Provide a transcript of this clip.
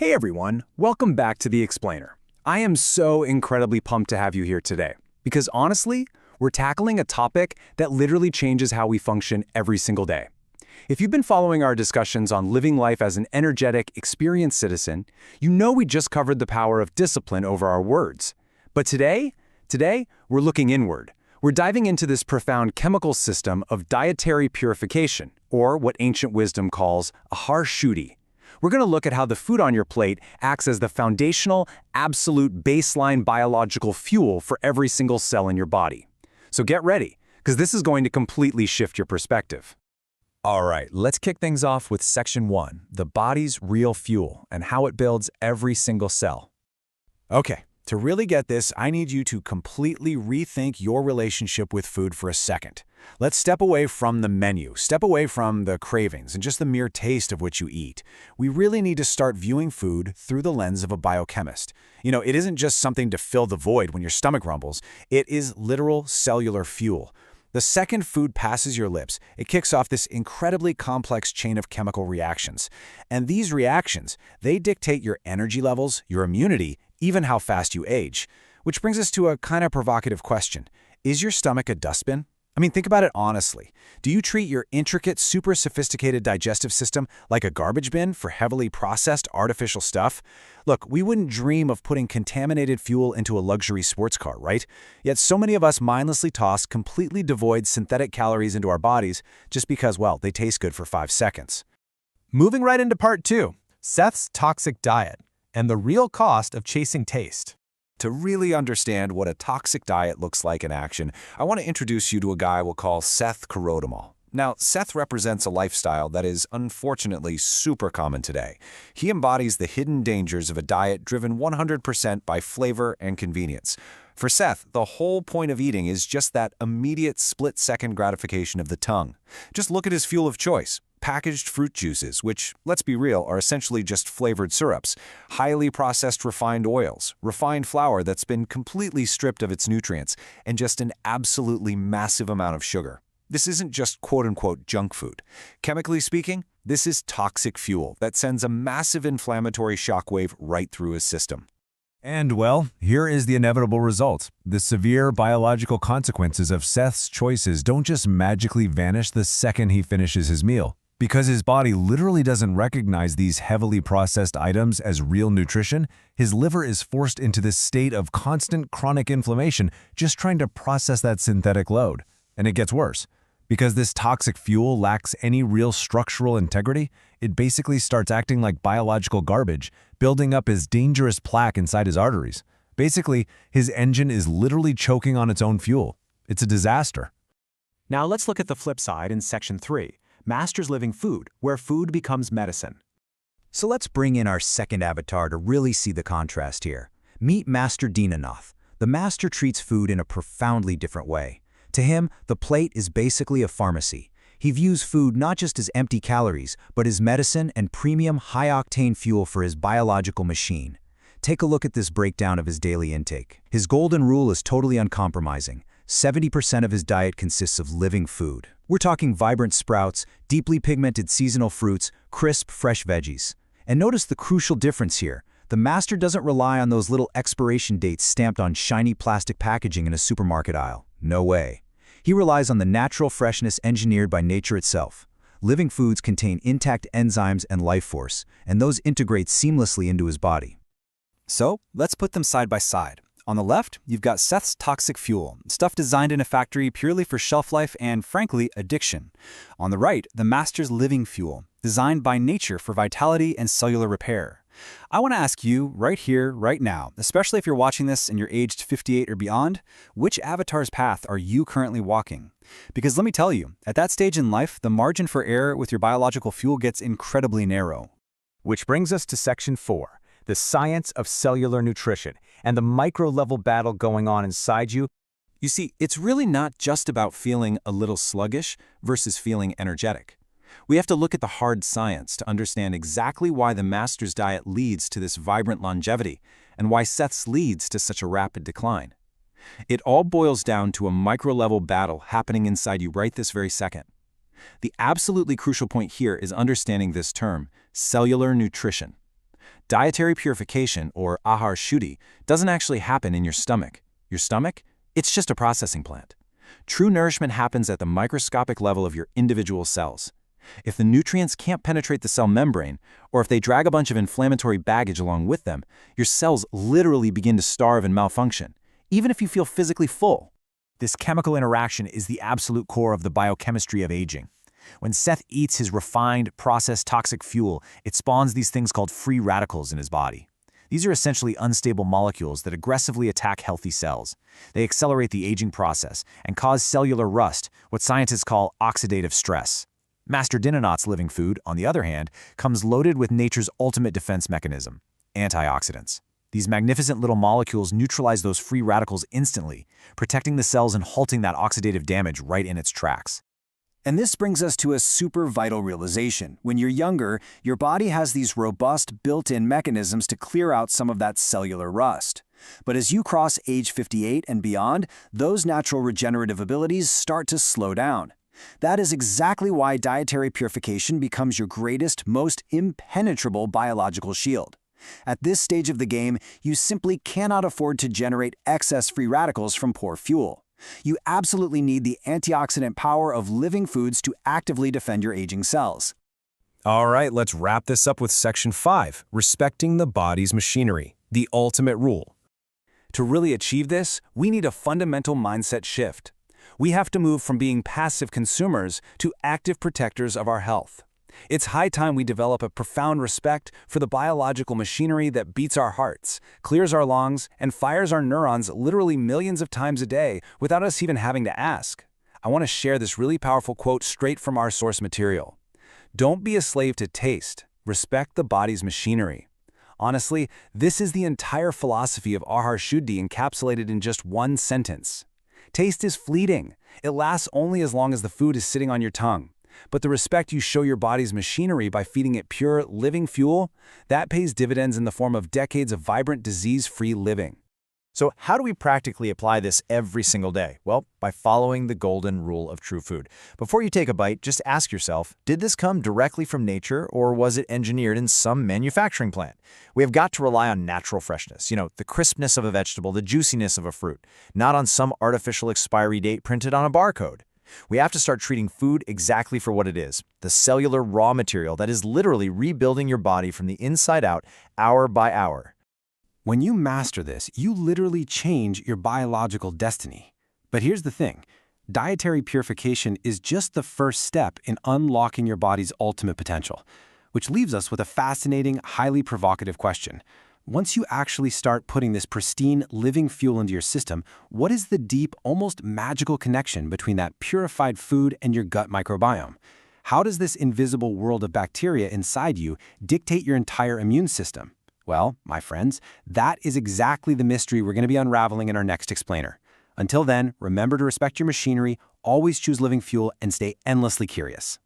Hey everyone, welcome back to The Explainer. I am so incredibly pumped to have you here today, because honestly, we're tackling a topic that literally changes how we function every single day. If you've been following our discussions on living life as an energetic, experienced citizen, you know we just covered the power of discipline over our words. But today, we're looking inward. We're diving into this profound chemical system of dietary purification, or what ancient wisdom calls a har-shuti. We're going to look at how the food on your plate acts as the foundational, absolute baseline biological fuel for every single cell in your body. So get ready, because this is going to completely shift your perspective. All right, let's kick things off with Section 1, the body's real fuel and how it builds every single cell. Okay, to really get this, I need you to completely rethink your relationship with food for a second. Let's step away from the menu, step away from the cravings and just the mere taste of what you eat. We really need to start viewing food through the lens of a biochemist. It isn't just something to fill the void when your stomach rumbles. It is literal cellular fuel. The second food passes your lips, it kicks off this incredibly complex chain of chemical reactions. And these reactions, they dictate your energy levels, your immunity, even how fast you age. Which brings us to a kind of provocative question. Is your stomach a dustbin? Think about it honestly. Do you treat your intricate, super sophisticated digestive system like a garbage bin for heavily processed artificial stuff? Look, we wouldn't dream of putting contaminated fuel into a luxury sports car, right? Yet so many of us mindlessly toss completely devoid synthetic calories into our bodies just because, well, they taste good for 5 seconds. Moving right into part 2, Seth's toxic diet and the real cost of chasing taste. To really understand what a toxic diet looks like in action, I want to introduce you to a guy we'll call Seth Karodimal. Now, Seth represents a lifestyle that is unfortunately super common today. He embodies the hidden dangers of a diet driven 100% by flavor and convenience. For Seth, the whole point of eating is just that immediate split-second gratification of the tongue. Just look at his fuel of choice. Packaged fruit juices, which, let's be real, are essentially just flavored syrups, highly processed refined oils, refined flour that's been completely stripped of its nutrients, and just an absolutely massive amount of sugar. This isn't just quote-unquote junk food. Chemically speaking, this is toxic fuel that sends a massive inflammatory shockwave right through his system. And well, here is the inevitable result. The severe biological consequences of Seth's choices don't just magically vanish the second he finishes his meal. Because his body literally doesn't recognize these heavily processed items as real nutrition, his liver is forced into this state of constant chronic inflammation just trying to process that synthetic load. And it gets worse. Because this toxic fuel lacks any real structural integrity, it basically starts acting like biological garbage, building up as dangerous plaque inside his arteries. Basically, his engine is literally choking on its own fuel. It's a disaster. Now let's look at the flip side in Section 3. Masters living food, where food becomes medicine. So let's bring in our second avatar to really see the contrast here. Meet Master Dinanath. The master treats food in a profoundly different way. To him, the plate is basically a pharmacy. He views food not just as empty calories, but as medicine and premium high-octane fuel for his biological machine. Take a look at this breakdown of his daily intake. His golden rule is totally uncompromising. 70% of his diet consists of living food. We're talking vibrant sprouts, deeply pigmented seasonal fruits, crisp, fresh veggies. And notice the crucial difference here. The master doesn't rely on those little expiration dates stamped on shiny plastic packaging in a supermarket aisle. No way. He relies on the natural freshness engineered by nature itself. Living foods contain intact enzymes and life force, and those integrate seamlessly into his body. So, let's put them side by side. On the left, you've got Seth's toxic fuel, stuff designed in a factory purely for shelf life and, frankly, addiction. On the right, the master's living fuel, designed by nature for vitality and cellular repair. I want to ask you, right here, right now, especially if you're watching this and you're aged 58 or beyond, which avatar's path are you currently walking? Because let me tell you, at that stage in life, the margin for error with your biological fuel gets incredibly narrow. Which brings us to Section 4, the science of cellular nutrition and the micro-level battle going on inside you. You see, it's really not just about feeling a little sluggish versus feeling energetic. We have to look at the hard science to understand exactly why the master's diet leads to this vibrant longevity and why Seth's leads to such a rapid decline. It all boils down to a micro-level battle happening inside you right this very second. The absolutely crucial point here is understanding this term, cellular nutrition. Dietary purification, or ahar shuddhi, doesn't actually happen in your stomach. Your stomach? It's just a processing plant. True nourishment happens at the microscopic level of your individual cells. If the nutrients can't penetrate the cell membrane, or if they drag a bunch of inflammatory baggage along with them, your cells literally begin to starve and malfunction, even if you feel physically full. This chemical interaction is the absolute core of the biochemistry of aging. When Seth eats his refined, processed toxic fuel, it spawns these things called free radicals in his body. These are essentially unstable molecules that aggressively attack healthy cells. They accelerate the aging process and cause cellular rust, what scientists call oxidative stress. Master Dinanath's living food, on the other hand, comes loaded with nature's ultimate defense mechanism, antioxidants. These magnificent little molecules neutralize those free radicals instantly, protecting the cells and halting that oxidative damage right in its tracks. And this brings us to a super vital realization. When you're younger, your body has these robust, built-in mechanisms to clear out some of that cellular rust. But as you cross age 58 and beyond, those natural regenerative abilities start to slow down. That is exactly why dietary purification becomes your greatest, most impenetrable biological shield. At this stage of the game, you simply cannot afford to generate excess free radicals from poor fuel. You absolutely need the antioxidant power of living foods to actively defend your aging cells. All right, let's wrap this up with Section 5, Respecting the Body's Machinery, the ultimate rule. To really achieve this, we need a fundamental mindset shift. We have to move from being passive consumers to active protectors of our health. It's high time we develop a profound respect for the biological machinery that beats our hearts, clears our lungs, and fires our neurons literally millions of times a day without us even having to ask. I want to share this really powerful quote straight from our source material. Don't be a slave to taste. Respect the body's machinery. Honestly, this is the entire philosophy of ahar shuddhi encapsulated in just one sentence. Taste is fleeting. It lasts only as long as the food is sitting on your tongue. But the respect you show your body's machinery by feeding it pure, living fuel, that pays dividends in the form of decades of vibrant, disease-free living. So how do we practically apply this every single day? Well, by following the golden rule of true food. Before you take a bite, just ask yourself, did this come directly from nature or was it engineered in some manufacturing plant? We have got to rely on natural freshness, the crispness of a vegetable, the juiciness of a fruit, not on some artificial expiry date printed on a barcode. We have to start treating food exactly for what it is, the cellular raw material that is literally rebuilding your body from the inside out, hour by hour. When you master this, you literally change your biological destiny. But here's the thing. Dietary purification is just the first step in unlocking your body's ultimate potential, which leaves us with a fascinating, highly provocative question. Once you actually start putting this pristine, living fuel into your system, what is the deep, almost magical connection between that purified food and your gut microbiome? How does this invisible world of bacteria inside you dictate your entire immune system? Well, my friends, that is exactly the mystery we're going to be unraveling in our next explainer. Until then, remember to respect your machinery, always choose living fuel, and stay endlessly curious.